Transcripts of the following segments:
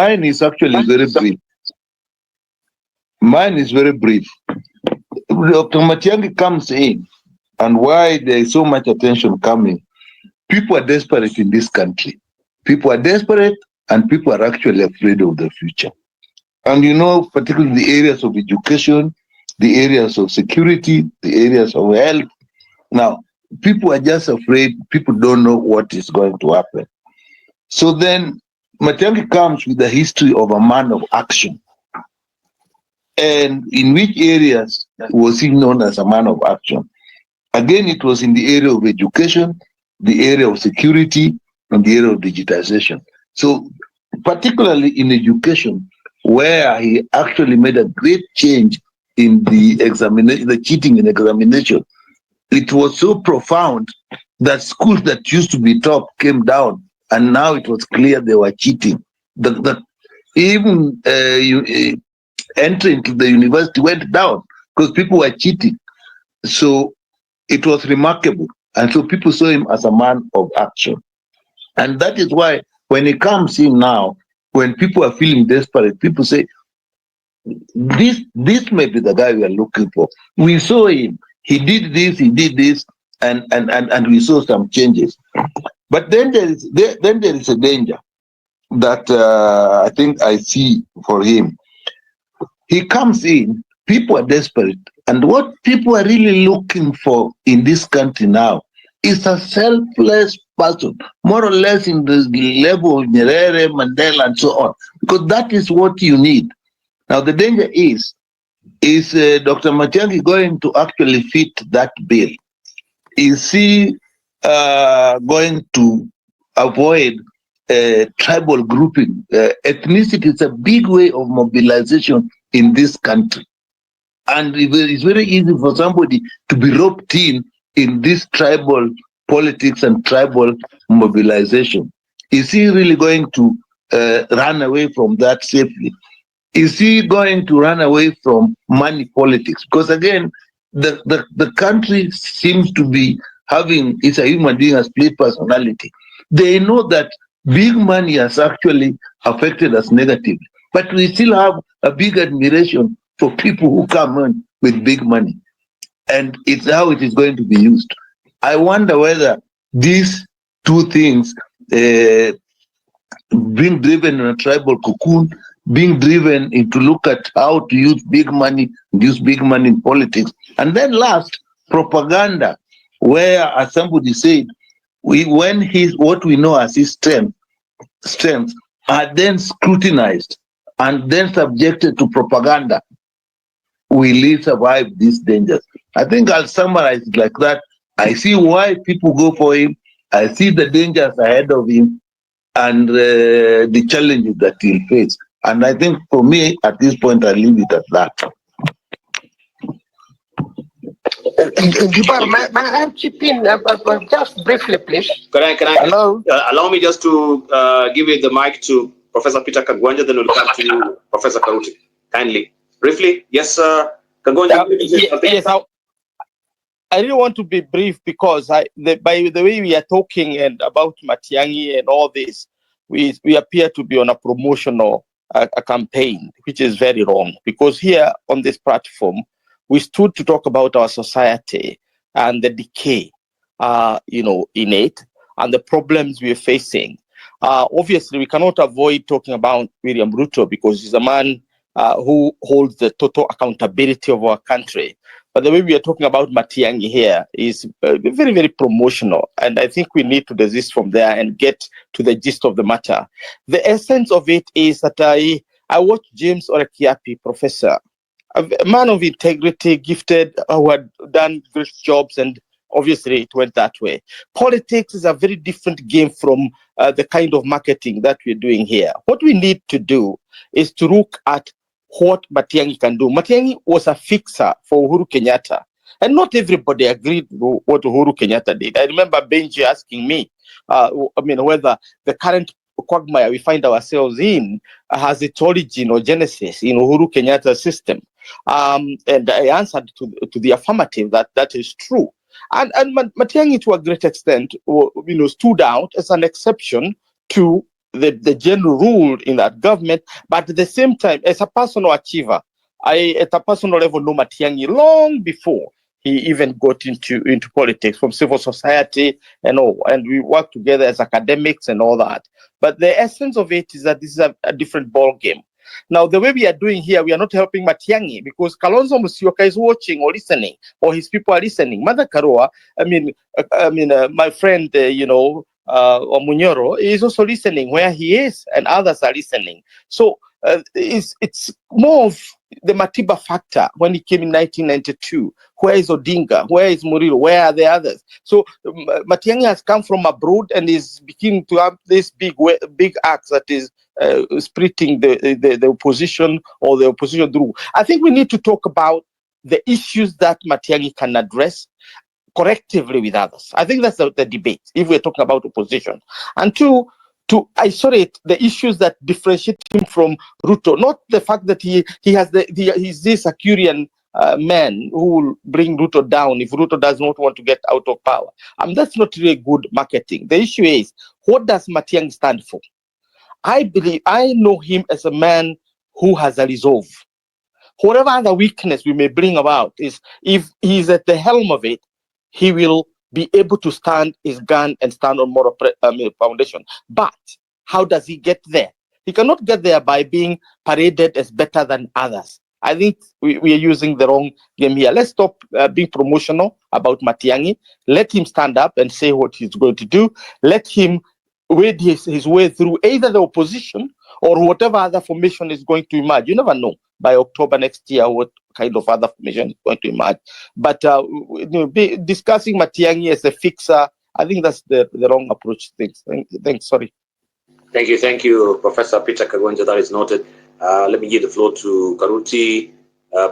Mine is actually very brief. Mine is very brief. Dr. Matiang'I comes in, and why there is so much attention coming. People are desperate in this country. People are desperate, and people are actually afraid of the future. And particularly the areas of education, the areas of security, the areas of health. Now, people are just afraid. People don't know what is going to happen. So then, Matiang'I comes with a history of a man of action. And in which areas was he known as a man of action? Again, it was in the area of education, the area of security, and the area of digitization. So, particularly in education, where he actually made a great change in the examination, the cheating in examination, it was so profound that schools that used to be top came down, and now it was clear they were cheating. Even entry into the university went down because people were cheating. So it was remarkable. And so people saw him as a man of action. And that is why when he comes in now, when people are feeling desperate, people say, this may be the guy we are looking for. We saw him. He did this, and we saw some changes. But then there is a danger that I think I see for him. He comes in, people are desperate, and what people are really looking for in this country now is a selfless person, more or less in the level of Nyerere, Mandela, and so on, because that is what you need. Now the danger is Dr. Matiang'I going to actually fit that bill? Is he going to avoid tribal grouping? Ethnicity is a big way of mobilization in this country. And it's very easy for somebody to be roped in this tribal politics and tribal mobilization. Is he really going to run away from that safely? Is he going to run away from money politics? Because again, the country seems to be having, it's a human being has split personality. They know that big money has actually affected us negatively, but we still have a big admiration for people who come in with big money. And it's how it is going to be used. I wonder whether these two things, being driven in a tribal cocoon, being driven into look at how to use big money in politics. And then last, propaganda, where, as somebody said, what we know as his strengths are then scrutinized and then subjected to propaganda, will he survive these dangers? I think I'll summarize it like that. I see why people go for him. I see the dangers ahead of him and the challenges that he'll face. And I think for me, at this point, I leave it at that. Jibar, may I chip in just briefly, please? Can I Hello? Allow me just to give you the mic to Professor Peter Kagwanja, then we'll come to you, Professor Karuti. Kindly. Briefly, yes, Kagwanja. Yes, I really want to be brief because by the way we are talking and about Matiang'I and all this, we appear to be on a promotional a campaign, which is very wrong. Because here on this platform, we stood to talk about our society and the decay, in it, and the problems we are facing. Obviously, we cannot avoid talking about William Ruto because he's a man who holds the total accountability of our country. But the way we are talking about Matiang'I here is very, very promotional. And I think we need to desist from there and get to the gist of the matter. The essence of it is that I watched James Orekiapi, professor, a man of integrity, gifted, who had done great jobs, and obviously it went that way. Politics is a very different game from the kind of marketing that we're doing here. What we need to do is to look at what Matiang'I can do. Matiang'I was a fixer for Uhuru Kenyatta, and not everybody agreed with what Uhuru Kenyatta did. I remember Benji asking me, whether the current quagmire we find ourselves in has its origin or genesis in Uhuru Kenyatta's system. And I answered to the affirmative that is true. And Matiang'I, to a great extent, stood out as an exception to the general rule in that government, but at the same time, as a personal achiever, I, at a personal level, know Matiang'I long before he even got into politics, from civil society and all, and we work together as academics and all that. But the essence of it is that this is a different ball game. Now, the way we are doing here, we are not helping Matiang'I because Kalonzo Musyoka is watching or listening, or his people are listening. Mother Karua, my friend, Omunyoro is also listening where he is, and others are listening. So it's more of the Matiba factor when he came in 1992. Where is Odinga? Where is Murilo? Where are the others? So Matiang'I has come from abroad and is beginning to have this big axe that is splitting the opposition, or the opposition through. I think we need to talk about the issues that Matiang'I can address collectively with others. I think that's the debate, if we're talking about opposition. And to isolate the issues that differentiate him from Ruto, not the fact that he's this Akurian man who will bring Ruto down if Ruto does not want to get out of power. That's not really good marketing. The issue is, what does Matiang'I stand for? I know him as a man who has a resolve. Whatever other weakness we may bring about, is if he's at the helm of it, he will be able to stand his gun and stand on moral foundation. But how does he get there? He cannot get there by being paraded as better than others. I think we are using the wrong game here. Let's stop being promotional about Matiang'I. Let him stand up and say what he's going to do. Let him wade his way through either the opposition or whatever other formation is going to emerge. You never know by October next year what kind of other formation is going to emerge. But discussing Matiang'I as a fixer, I think that's the wrong approach to things. Thanks. Sorry. Thank you, Professor Peter Kagwanja. That is noted. Let me give the floor to Karuti,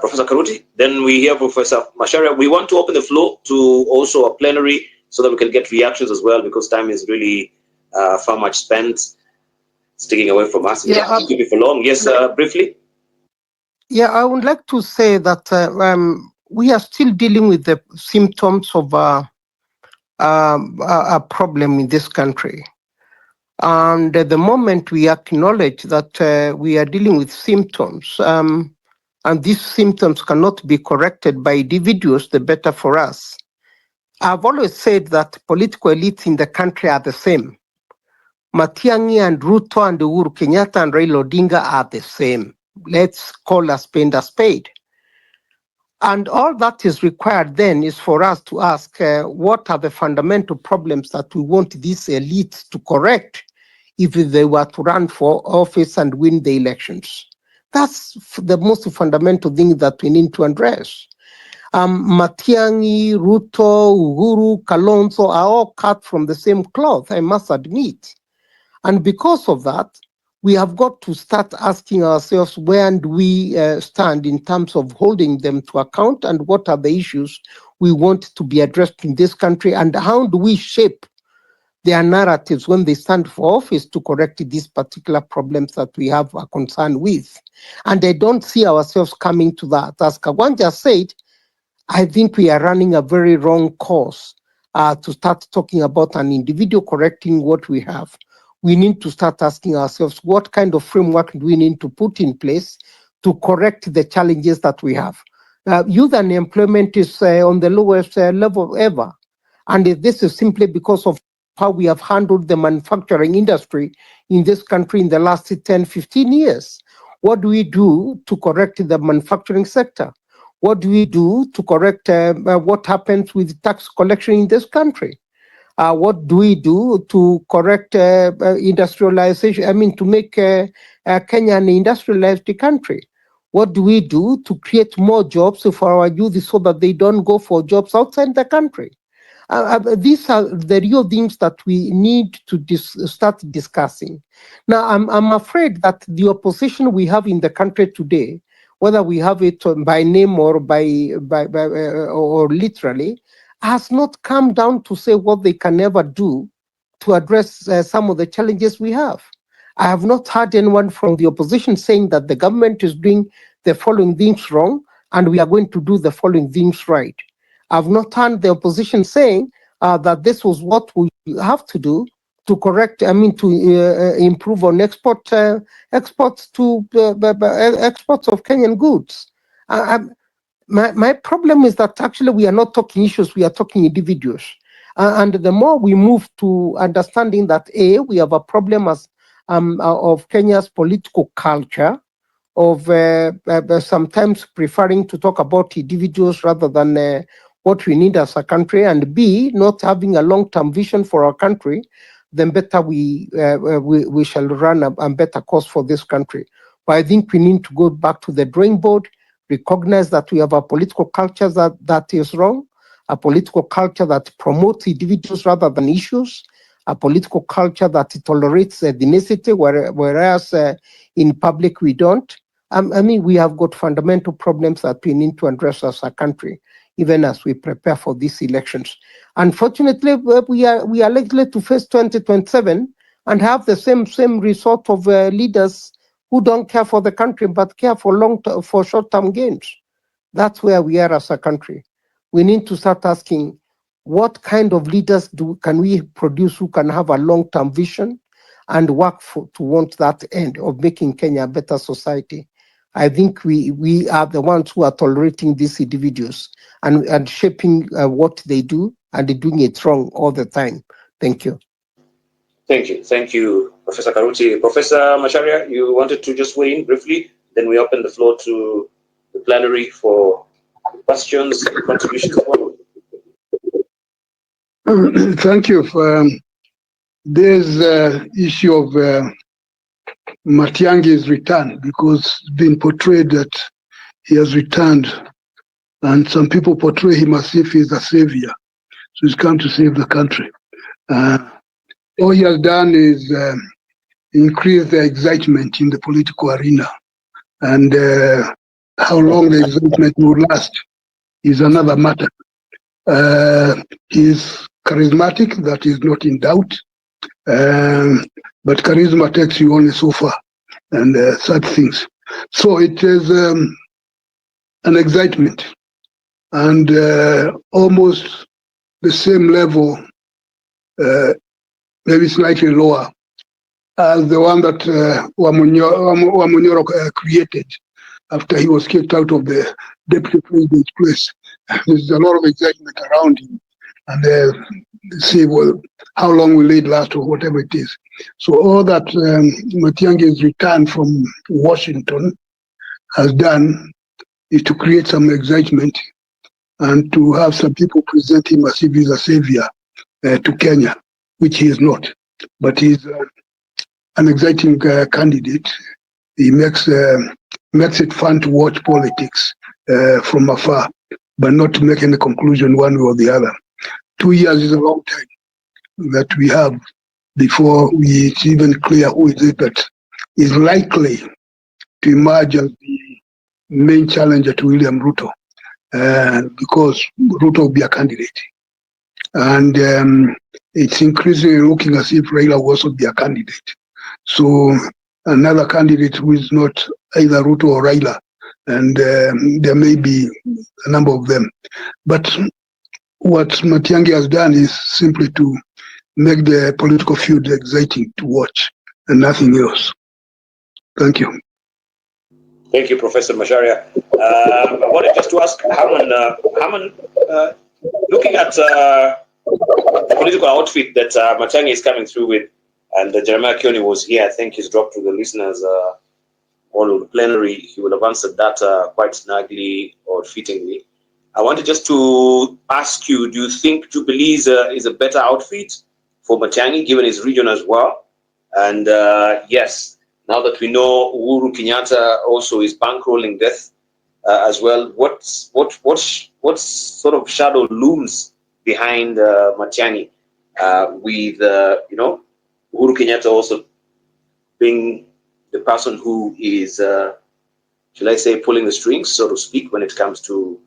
Professor Karuti. Then we hear Professor Macharia. We want to open the floor to also a plenary so that we can get reactions as well, because time is really far much spent sticking away from us. Yeah, Can't keep it for long. Yes, briefly. Yeah, I would like to say that we are still dealing with the symptoms of a problem in this country. And at the moment we acknowledge that we are dealing with symptoms, and these symptoms cannot be corrected by individuals, the better for us. I've always said that political elites in the country are the same. Matiang'I and Ruto and Uhuru Kenyatta and Raila Odinga are the same. Let's call a spade a spade. And all that is required then is for us to ask what are the fundamental problems that we want these elites to correct if they were to run for office and win the elections. That's the most fundamental thing that we need to address. Matiang'I, Ruto, Uhuru, Kalonzo are all cut from the same cloth, I must admit. And because of that, we have got to start asking ourselves, where do we stand in terms of holding them to account, and what are the issues we want to be addressed in this country, and how do we shape their narratives when they stand for office to correct these particular problems that we have a concern with. And I don't see ourselves coming to that. As Kagwanja said, I think we are running a very wrong course to start talking about an individual correcting what we have. We need to start asking ourselves, what kind of framework do we need to put in place to correct the challenges that we have? Youth unemployment is on the lowest level ever. And this is simply because of how we have handled the manufacturing industry in this country in the last 10, 15 years. What do we do to correct the manufacturing sector? What do we do to correct what happens with tax collection in this country? What do we do to correct industrialization? To make Kenya an industrialized country? What do we do to create more jobs for our youth so that they don't go for jobs outside the country? These are the real things that we need to start discussing. Now, I'm afraid that the opposition we have in the country today, whether we have it by name or or literally, has not come down to say what they can never do to address some of the challenges we have. I have not heard anyone from the opposition saying that the government is doing the following things wrong and we are going to do the following things right. I've not heard the opposition saying that this was what we have to do correct, to improve on exports to exports of Kenyan goods. My problem is that actually we are not talking issues, we are talking individuals. And the more we move to understanding that we have a problem as of Kenya's political culture, of sometimes preferring to talk about individuals rather than what we need as a country, and B, not having a long-term vision for our country, then better we shall run a better course for this country. But I think we need to go back to the drawing board, recognize that we have a political culture that is wrong, a political culture that promotes individuals rather than issues, a political culture that tolerates ethnicity, whereas in public we don't. We have got fundamental problems that we need to address as a country, even as we prepare for these elections. Unfortunately, we are likely to face 2027 and have the same result of leaders who don't care for the country but care for short-term gains. That's where we are as a country. We need to start asking, what kind of leaders can we produce who can have a long-term vision and work towards that end of making Kenya a better society? I think we are the ones who are tolerating these individuals and shaping what they do, and they're doing it wrong all the time. Thank you. Thank you, Professor Karuti. Professor Macharia, you wanted to just weigh in briefly, then we open the floor to the plenary for questions and contributions. Thank you. There's issue of Matiang'I's return, because it's been portrayed that he has returned, and some people portray him as if he's a savior. So he's come to save the country. All he has done is increase the excitement in the political arena, and how long the excitement will last is another matter. He's charismatic, that is not in doubt, but charisma takes you only so far, and such things. So it is an excitement, and almost the same level, maybe slightly lower, as the one that Wamonyoro created after he was kicked out of the deputy president's place. There's a lot of excitement around him, and see how long will it last, or whatever it is. So all that Matiang'I's return from Washington has done is to create some excitement and to have some people present him as if he's a savior to Kenya, which he is not. But he's an exciting candidate. He makes it fun to watch politics from afar, but not to make any conclusion one way or the other. 2 years is a long time that we have before it's even clear who is it that is likely to emerge as the main challenger to William Ruto, because Ruto will be a candidate. And it's increasingly looking as if Raila will also be a candidate. So another candidate who is not either Ruto or Raila, and there may be a number of them. But what Matiang'I has done is simply to make the political feud exciting to watch, and nothing else. Thank you. Thank you, Professor Macharia. I wanted just to ask Haman, looking at the political outfit that Matiang'I is coming through with, and Jeremiah Kioni was here, I think he's dropped to the listeners on the plenary. He will have answered that quite snugly or fittingly. I wanted just to ask you, do you think Jubilee is a better outfit for Matiang'I, given his region as well? And yes, now that we know Uhuru Kenyatta also is bankrolling death as well, what sort of shadow looms behind Matiang'I with Uhuru Kenyatta also being the person who is, shall I say, pulling the strings, so to speak, when it comes to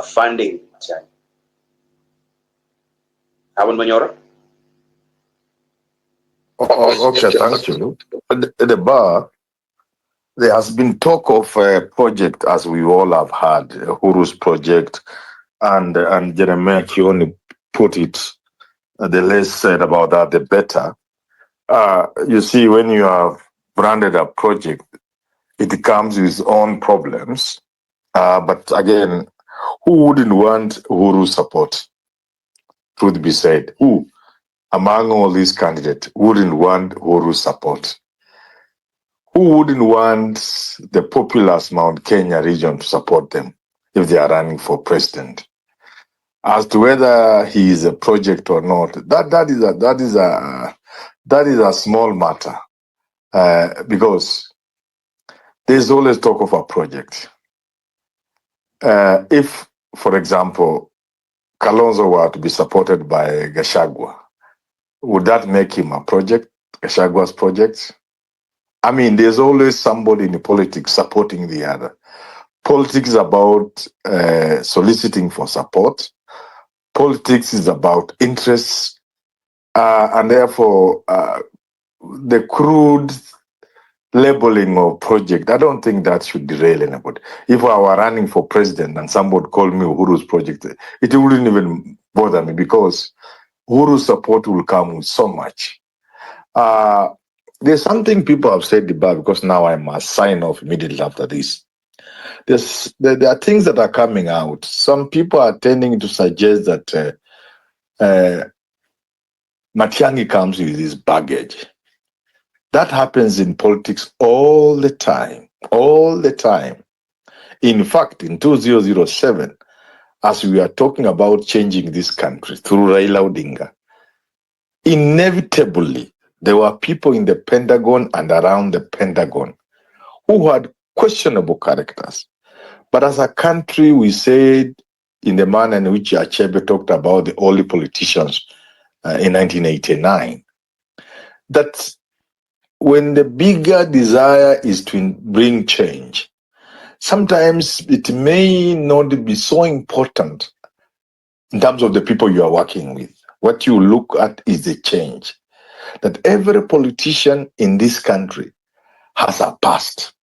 funding Matiang'I? Awan Manyora? Okay, thank you. At the bar, there has been talk of a project, as we all have heard, Uhuru's project, and Jeremiah Kioni put it The less said about that, the better. You see, when you have branded a project, it comes with its own problems. But again, who wouldn't want Uhuru support? Truth be said, who among all these candidates wouldn't want Uhuru support? Who wouldn't want the populous Mount Kenya region to support them if they are running for president? As to whether he is a project or not, that is a small matter, because there's always talk of a project. If, for example, Kalonzo were to be supported by Gachagua, would that make him a project, Gashagua's project? I mean, there's always somebody in the politics supporting the other. Politics is about soliciting for support. Politics is about interests, and therefore the crude labeling of project, I don't think that should derail anybody. If I were running for president and somebody called me Uhuru's project, it wouldn't even bother me because Uhuru's support will come with so much. There's something people have said about, because now I must sign off immediately after this. There are things that are coming out. Some people are tending to suggest that Matiang'I comes with his baggage. That happens in politics all the time, all the time. In fact, in 2007, as we are talking about changing this country through Raila Odinga, inevitably, there were people in the Pentagon and around the Pentagon who had questionable characters. But as a country, we said, in the manner in which Achebe talked about the early politicians in 1989, that when the bigger desire is to bring change, sometimes it may not be so important in terms of the people you are working with. What you look at is the change. That every politician in this country has a past.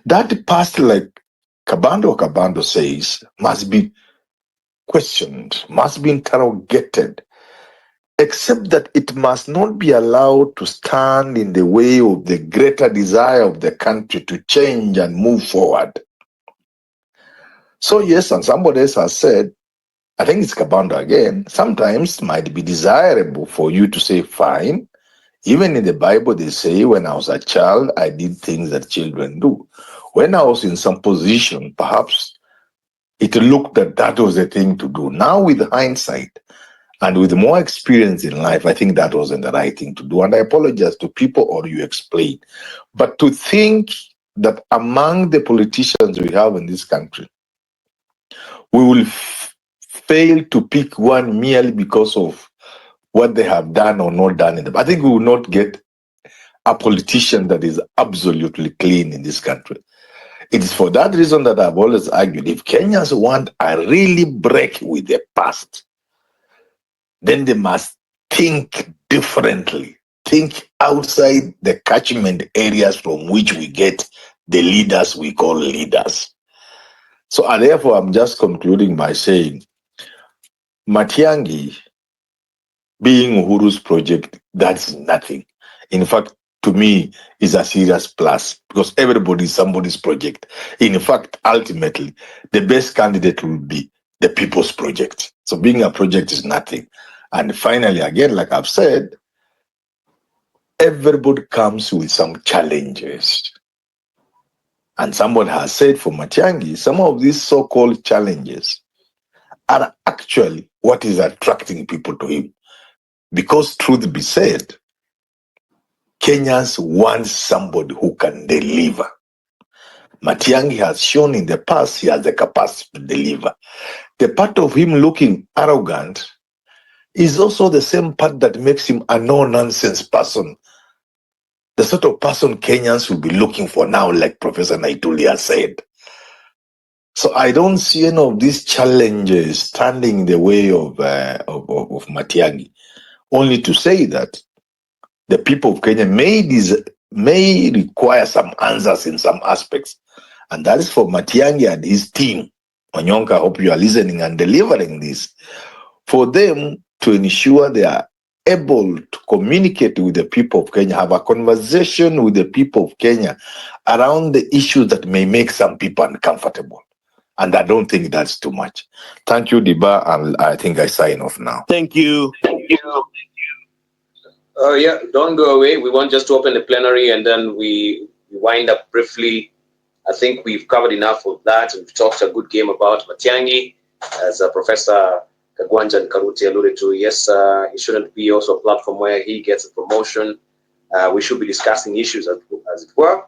That past, like Kabando says, must be questioned, must be interrogated, except that it must not be allowed to stand in the way of the greater desire of the country to change and move forward. So yes, and somebody else has said, I think it's Kabando again, sometimes it might be desirable for you to say, fine. Even in the Bible, they say, when I was a child, I did things that children do. When I was in some position, perhaps it looked that that was the thing to do. Now, with hindsight and with more experience in life, I think that wasn't the right thing to do. And I apologize to people, or you explain. But to think that among the politicians we have in this country, we will fail to pick one merely because of what they have done or not done in them. I think we will not get a politician that is absolutely clean in this country. It is for that reason that I've always argued, if Kenyans want a really break with the past, then they must think differently, think outside the catchment areas from which we get the leaders we call leaders. So therefore, I'm just concluding by saying, Matiang'I being Uhuru's project, that's nothing. In fact, to me, is a serious plus, because everybody is somebody's project. In fact, ultimately, the best candidate will be the people's project. So being a project is nothing. And finally, again, like I've said, everybody comes with some challenges. And somebody has said for Matiang'I, some of these so-called challenges are actually what is attracting people to him. Because truth be said, Kenyans want somebody who can deliver. Matiang'I has shown in the past he has the capacity to deliver. The part of him looking arrogant is also the same part that makes him a no-nonsense person. The sort of person Kenyans will be looking for now, like Professor Naituli has said. So I don't see any of these challenges standing in the way of Matiang'I. Only to say that the people of Kenya may require some answers in some aspects. And that is for Matiang'I and his team. Onyonka, I hope you are listening and delivering this. For them to ensure they are able to communicate with the people of Kenya, have a conversation with the people of Kenya around the issues that may make some people uncomfortable. And I don't think that's too much. Thank you, Diba, and I think I sign off now. Thank you. Yeah, don't go away. We want just to open the plenary and then we wind up briefly. I think we've covered enough of that. We've talked a good game about Matiang'I, as Professor Kagwanja and Karuti alluded to. Yes, it shouldn't be also a platform where he gets a promotion. We should be discussing issues as it were.